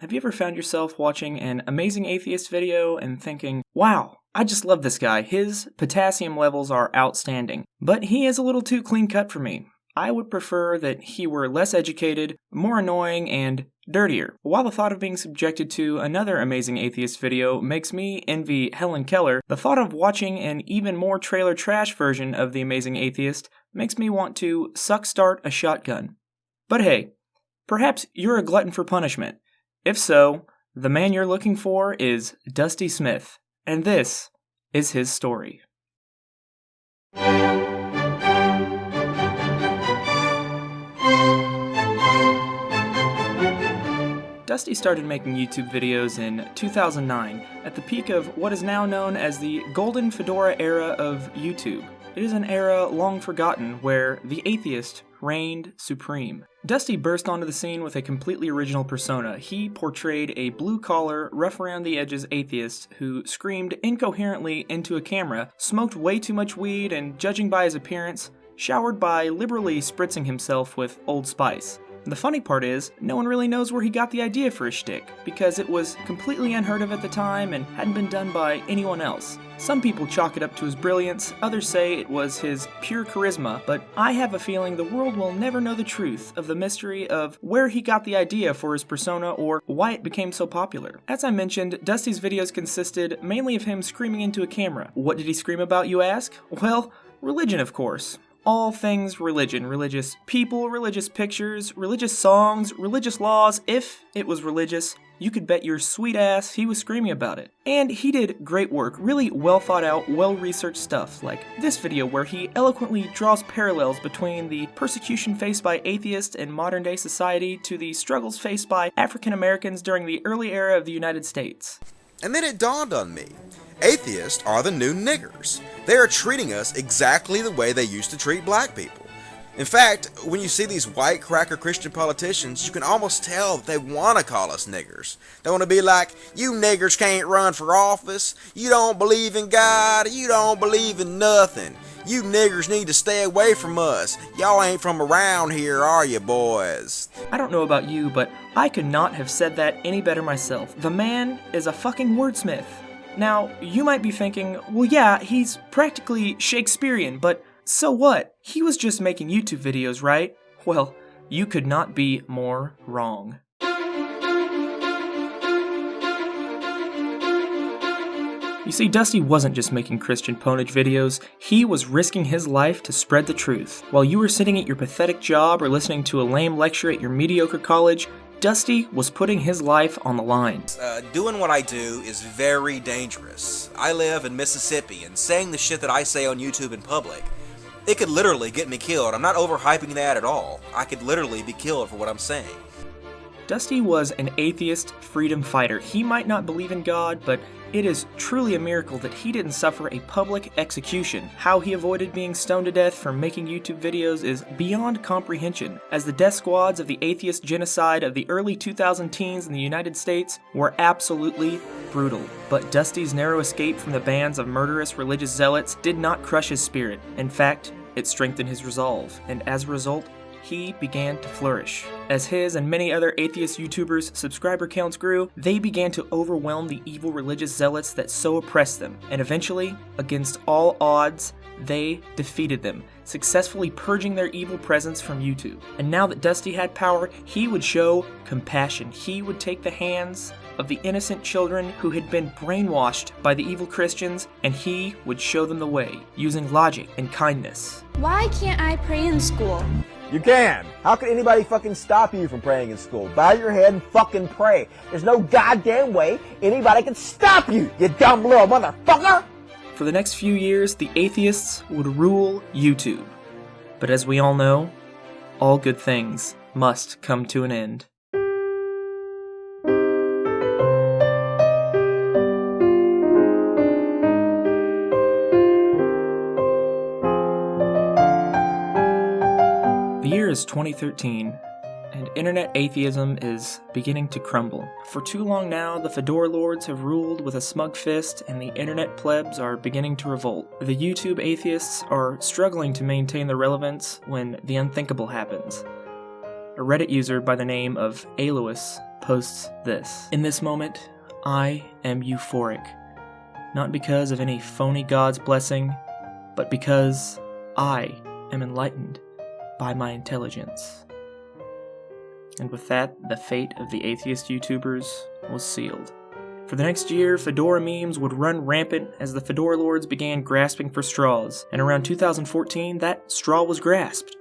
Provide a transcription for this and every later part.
Have you ever found yourself watching an Amazing Atheist video and thinking, wow, I just love this guy, his potassium levels are outstanding, but he is a little too clean cut for me. I would prefer that he were less educated, more annoying, and dirtier. While the thought of being subjected to another Amazing Atheist video makes me envy Helen Keller, the thought of watching an even more trailer trash version of The Amazing Atheist makes me want to suck start a shotgun. But hey, perhaps you're a glutton for punishment. If so, the man you're looking for is Dusty Smith, and this is his story. Dusty started making YouTube videos in 2009, at the peak of what is now known as the Golden Fedora era of YouTube. It is an era long forgotten where the atheist reigned supreme. Dusty burst onto the scene with a completely original persona. He portrayed a blue-collar, rough-around-the-edges atheist who screamed incoherently into a camera, smoked way too much weed, and, judging by his appearance, showered by liberally spritzing himself with Old Spice. The funny part is, no one really knows where he got the idea for his shtick, because it was completely unheard of at the time and hadn't been done by anyone else. Some people chalk it up to his brilliance, others say it was his pure charisma, but I have a feeling the world will never know the truth of the mystery of where he got the idea for his persona or why it became so popular. As I mentioned, Dusty's videos consisted mainly of him screaming into a camera. What did he scream about, you ask? Well, religion, of course. All things religion. Religious people, religious pictures, religious songs, religious laws. If it was religious, you could bet your sweet ass he was screaming about it. And he did great work, really well thought out, well researched stuff, like this video where he eloquently draws parallels between the persecution faced by atheists in modern day society to the struggles faced by African Americans during the early era of the United States. And then it dawned on me. Atheists are the new niggers. They are treating us exactly the way they used to treat black people. In fact, when you see these white cracker Christian politicians, you can almost tell that they want to call us niggers. They want to be like, you niggers can't run for office, you don't believe in God, you don't believe in nothing. You niggers need to stay away from us. Y'all ain't from around here, are you, boys? I don't know about you, but I could not have said that any better myself. The man is a fucking wordsmith. Now, you might be thinking, well yeah, he's practically Shakespearean, but so what? He was just making YouTube videos, right? Well, you could not be more wrong. You see, Dusty wasn't just making Christian ponage videos, he was risking his life to spread the truth. While you were sitting at your pathetic job or listening to a lame lecture at your mediocre college, Dusty was putting his life on the line. Doing what I do is very dangerous. I live in Mississippi, and saying the shit that I say on YouTube in public, it could literally get me killed. I'm not overhyping that at all. I could literally be killed for what I'm saying. Dusty was an atheist freedom fighter. He might not believe in God, but it is truly a miracle that he didn't suffer a public execution. How he avoided being stoned to death for making YouTube videos is beyond comprehension, as the death squads of the atheist genocide of the early 2000 teens in the United States were absolutely brutal. But Dusty's narrow escape from the bands of murderous religious zealots did not crush his spirit. In fact, it strengthened his resolve, and as a result, he began to flourish. As his and many other atheist YouTubers' subscriber counts grew, they began to overwhelm the evil religious zealots that so oppressed them, and eventually, against all odds, they defeated them, successfully purging their evil presence from YouTube. And now that Dusty had power, he would show compassion. He would take the hands of the innocent children who had been brainwashed by the evil Christians, and he would show them the way, using logic and kindness. Why can't I pray in school? You can. How can anybody fucking stop you from praying in school? Bow your head and fucking pray. There's no goddamn way anybody can stop you, you dumb little motherfucker! For the next few years, the atheists would rule YouTube. But as we all know, all good things must come to an end. The year is 2013, and internet atheism is beginning to crumble. For too long now, the Fedora lords have ruled with a smug fist, and the internet plebs are beginning to revolt. The YouTube atheists are struggling to maintain their relevance when the unthinkable happens. A Reddit user by the name of Alois posts this. In this moment, I am euphoric. Not because of any phony God's blessing, but because I am enlightened by my intelligence. And with that, the fate of the atheist YouTubers was sealed. For the next year, Fedora memes would run rampant as the Fedora lords began grasping for straws, and around 2014, that straw was grasped.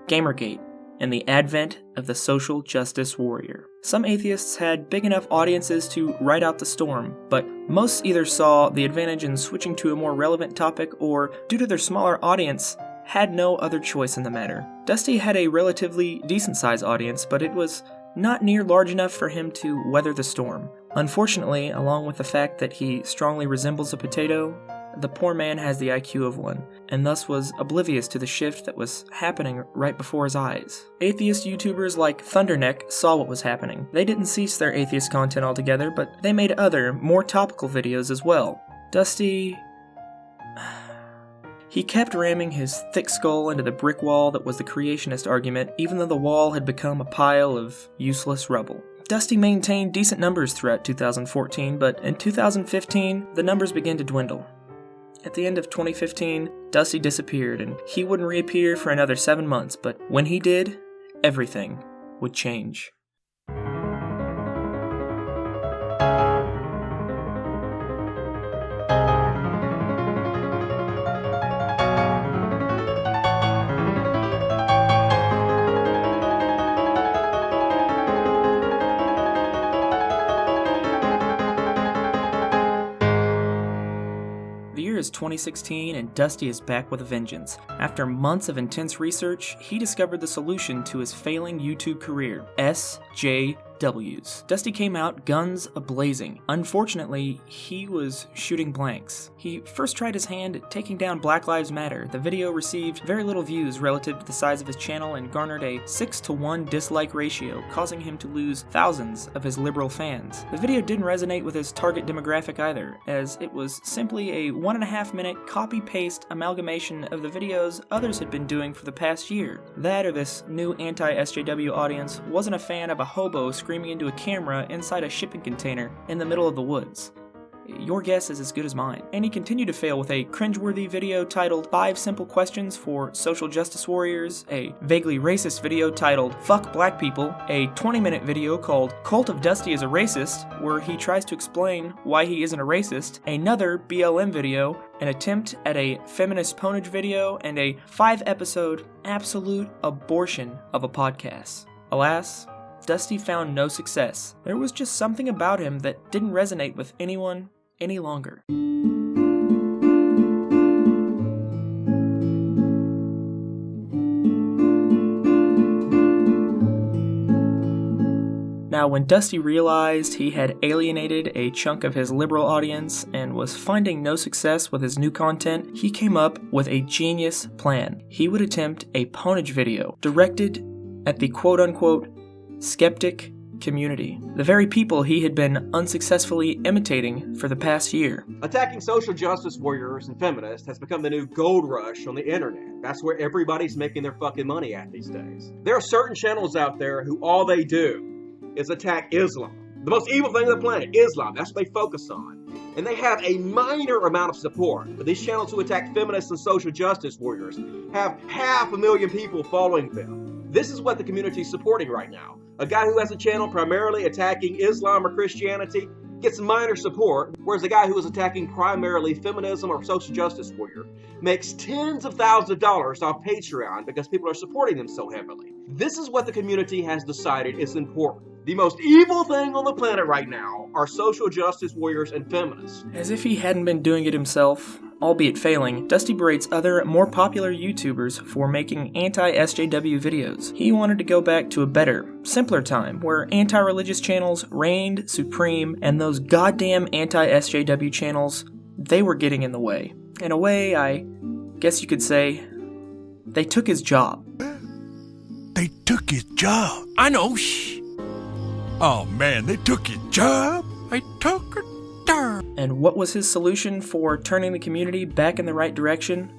Gamergate, and the advent of the social justice warrior. Some atheists had big enough audiences to ride out the storm, but most either saw the advantage in switching to a more relevant topic or, due to their smaller audience, had no other choice in the matter. Dusty had a relatively decent-sized audience, but it was not near large enough for him to weather the storm. Unfortunately, along with the fact that he strongly resembles a potato, the poor man has the IQ of one, and thus was oblivious to the shift that was happening right before his eyes. Atheist YouTubers like Thunderneck saw what was happening. They didn't cease their atheist content altogether, but they made other, more topical videos as well. Dusty... He kept ramming his thick skull into the brick wall that was the creationist argument, even though the wall had become a pile of useless rubble. Dusty maintained decent numbers throughout 2014, but in 2015, the numbers began to dwindle. At the end of 2015, Dusty disappeared, and he wouldn't reappear for another 7 months, but when he did, everything would change. The year is 2016 and Dusty is back with a vengeance. After months of intense research, he discovered the solution to his failing YouTube career, SJWs. Dusty came out guns a-blazing. Unfortunately, he was shooting blanks. He first tried his hand at taking down Black Lives Matter. The video received very little views relative to the size of his channel and garnered a 6-to-1 dislike ratio, causing him to lose thousands of his liberal fans. The video didn't resonate with his target demographic either, as it was simply a 1.5-minute copy-paste amalgamation of the videos others had been doing for the past year. That, or this new anti-SJW audience, wasn't a fan of a hobo screaming into a camera inside a shipping container in the middle of the woods. Your guess is as good as mine. And he continued to fail with a cringeworthy video titled 5 Simple Questions for Social Justice Warriors, a vaguely racist video titled Fuck Black People, a 20-minute video called Cult of Dusty is a Racist, where he tries to explain why he isn't a racist, another BLM video, an attempt at a feminist ponage video, and a 5-episode absolute abortion of a podcast. Alas, Dusty found no success. There was just something about him that didn't resonate with anyone any longer. Now, when Dusty realized he had alienated a chunk of his liberal audience and was finding no success with his new content, he came up with a genius plan. He would attempt a ponage video directed at the quote-unquote skeptic community, the very people he had been unsuccessfully imitating for the past year. Attacking social justice warriors and feminists has become the new gold rush on the internet. That's where everybody's making their fucking money at these days. There are certain channels out there who all they do is attack Islam. The most evil thing on the planet, Islam. That's what they focus on. And they have a minor amount of support. But these channels who attack feminists and social justice warriors have 500,000 people following them. This is what the community is supporting right now. A guy who has a channel primarily attacking Islam or Christianity gets minor support, whereas a guy who is attacking primarily feminism or social justice warrior makes tens of thousands of dollars off Patreon because people are supporting them so heavily. This is what the community has decided is important. The most evil thing on the planet right now are social justice warriors and feminists. As if he hadn't been doing it himself, albeit failing, Dusty berates other, more popular YouTubers for making anti-SJW videos. He wanted to go back to a better, simpler time, where anti-religious channels reigned supreme, and those goddamn anti-SJW channels, they were getting in the way. In a way, I guess you could say, they took his job. They took his job. I know, shh. Oh man, they took his job. They took it down. And what was his solution for turning the community back in the right direction?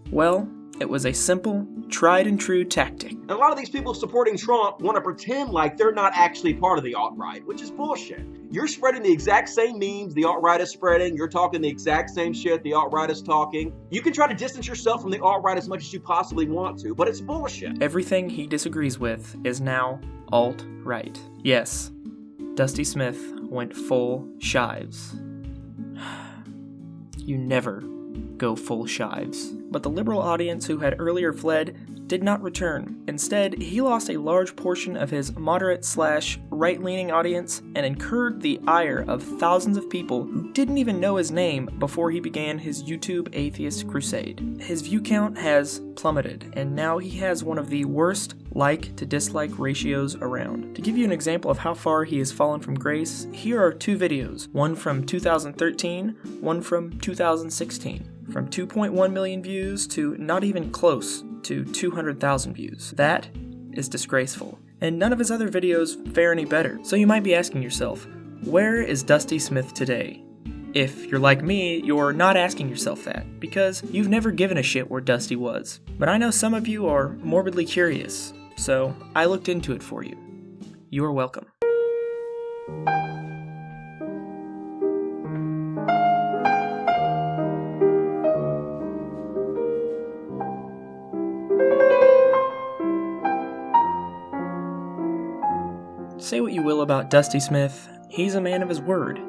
Well, It was a simple, tried and true tactic. And a lot of these people supporting Trump want to pretend like they're not actually part of the alt-right, which is bullshit. You're spreading the exact same memes the alt-right is spreading. You're talking the exact same shit the alt-right is talking. You can try to distance yourself from the alt-right as much as you possibly want to, but it's bullshit. Everything he disagrees with is now alt-right. Yes, Dusty Smith went full shives. You never go full shives. But the liberal audience who had earlier fled did not return. Instead, he lost a large portion of his moderate/right-leaning audience and incurred the ire of thousands of people who didn't even know his name before he began his YouTube atheist crusade. His view count has plummeted, and now he has one of the worst like to dislike ratios around. To give you an example of how far he has fallen from grace, here are two videos, one from 2013, one from 2016. From 2.1 million views to not even close to 200,000 views. That is disgraceful. And none of his other videos fare any better. So you might be asking yourself, where is Dusty Smith today? If you're like me, you're not asking yourself that, because you've never given a shit where Dusty was. But I know some of you are morbidly curious, so I looked into it for you. You are welcome. Say what you will about Dusty Smith, he's a man of his word.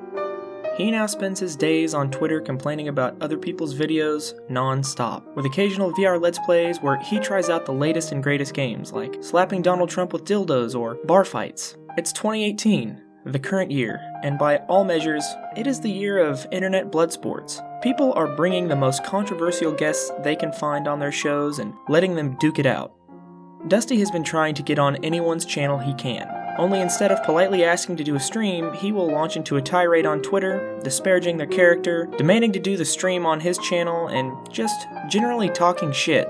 He now spends his days on Twitter complaining about other people's videos non-stop, with occasional VR Let's Plays where he tries out the latest and greatest games, like slapping Donald Trump with dildos or bar fights. It's 2018, the current year, and by all measures, it is the year of internet blood sports. People are bringing the most controversial guests they can find on their shows and letting them duke it out. Dusty has been trying to get on anyone's channel he can. Only instead of politely asking to do a stream, he will launch into a tirade on Twitter, disparaging their character, demanding to do the stream on his channel, and just generally talking shit.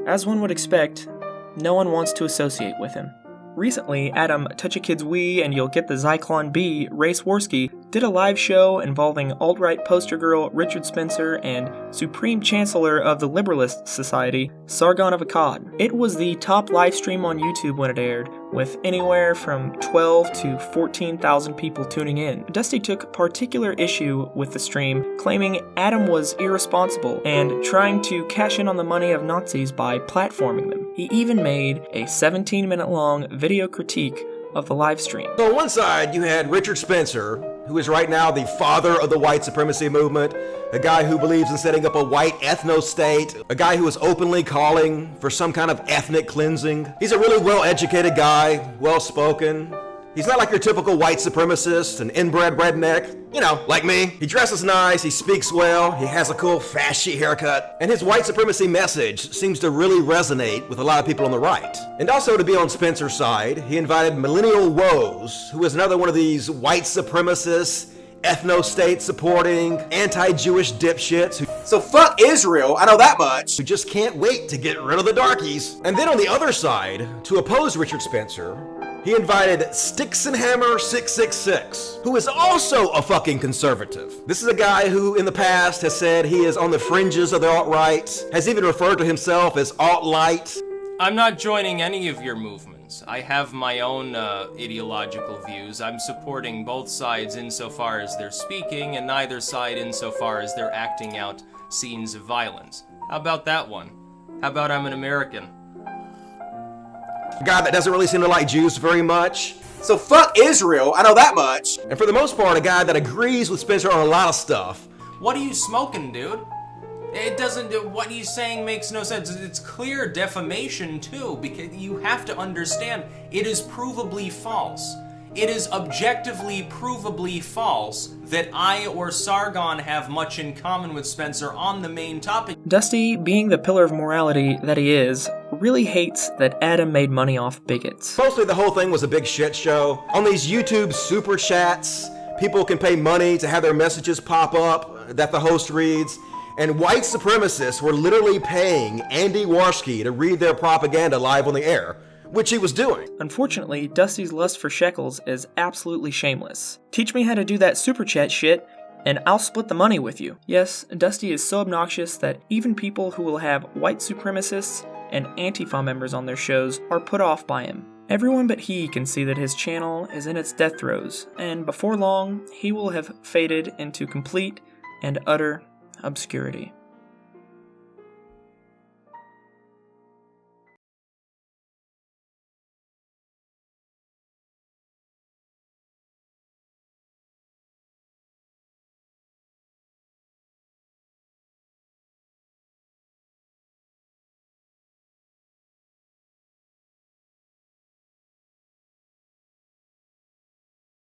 As one would expect, no one wants to associate with him. Recently, Adam Touch a Kid's Wii and You'll Get the Zyklon B, Ray Swirsky, did a live show involving alt-right poster girl Richard Spencer and Supreme Chancellor of the Liberalist Society, Sargon of Akkad. It was the top live stream on YouTube when it aired, with anywhere from 12 to 14,000 people tuning in. Dusty took particular issue with the stream, claiming Adam was irresponsible and trying to cash in on the money of Nazis by platforming them. He even made a 17-minute-long video critique of the live stream. So on one side, you had Richard Spencer, who is right now the father of the white supremacy movement, a guy who believes in setting up a white ethno-state, a guy who is openly calling for some kind of ethnic cleansing. He's a really well-educated guy, well-spoken. He's not like your typical white supremacist, an inbred redneck, you know, like me. He dresses nice, he speaks well, he has a cool fashy haircut, and his white supremacy message seems to really resonate with a lot of people on the right. And also to be on Spencer's side, he invited Millennial Woes, who is another one of these white supremacists, ethno-state supporting, anti-Jewish dipshits who So fuck Israel, I know that much. just can't wait to get rid of the darkies. And then on the other side, to oppose Richard Spencer, he invited Sticks and Hammer 666, who is also a fucking conservative. This is a guy who in the past has said he is on the fringes of the alt-right, has even referred to himself as alt-light. I'm not joining any of your movements. I have my own ideological views. I'm supporting both sides insofar as they're speaking, and neither side insofar as they're acting out scenes of violence. How about that one? How about I'm an American? A guy that doesn't really seem to like Jews very much. So fuck Israel, I know that much. And for the most part, a guy that agrees with Spencer on a lot of stuff. What are you smoking, dude? It doesn't, what he's saying makes no sense. It's clear defamation, too, because you have to understand, it is provably false. It is objectively, provably false that I or Sargon have much in common with Spencer on the main topic. Dusty, being the pillar of morality that he is, really hates that Adam made money off bigots. Mostly the whole thing was a big shit show. On these YouTube super chats, people can pay money to have their messages pop up that the host reads. And white supremacists were literally paying Andy Warski to read their propaganda live on the air, which he was doing. Unfortunately, Dusty's lust for shekels is absolutely shameless. Teach me how to do that super chat shit, and I'll split the money with you. Yes, Dusty is so obnoxious that even people who will have white supremacists and Antifa members on their shows are put off by him. Everyone but he can see that his channel is in its death throes, and before long, he will have faded into complete and utter obscurity.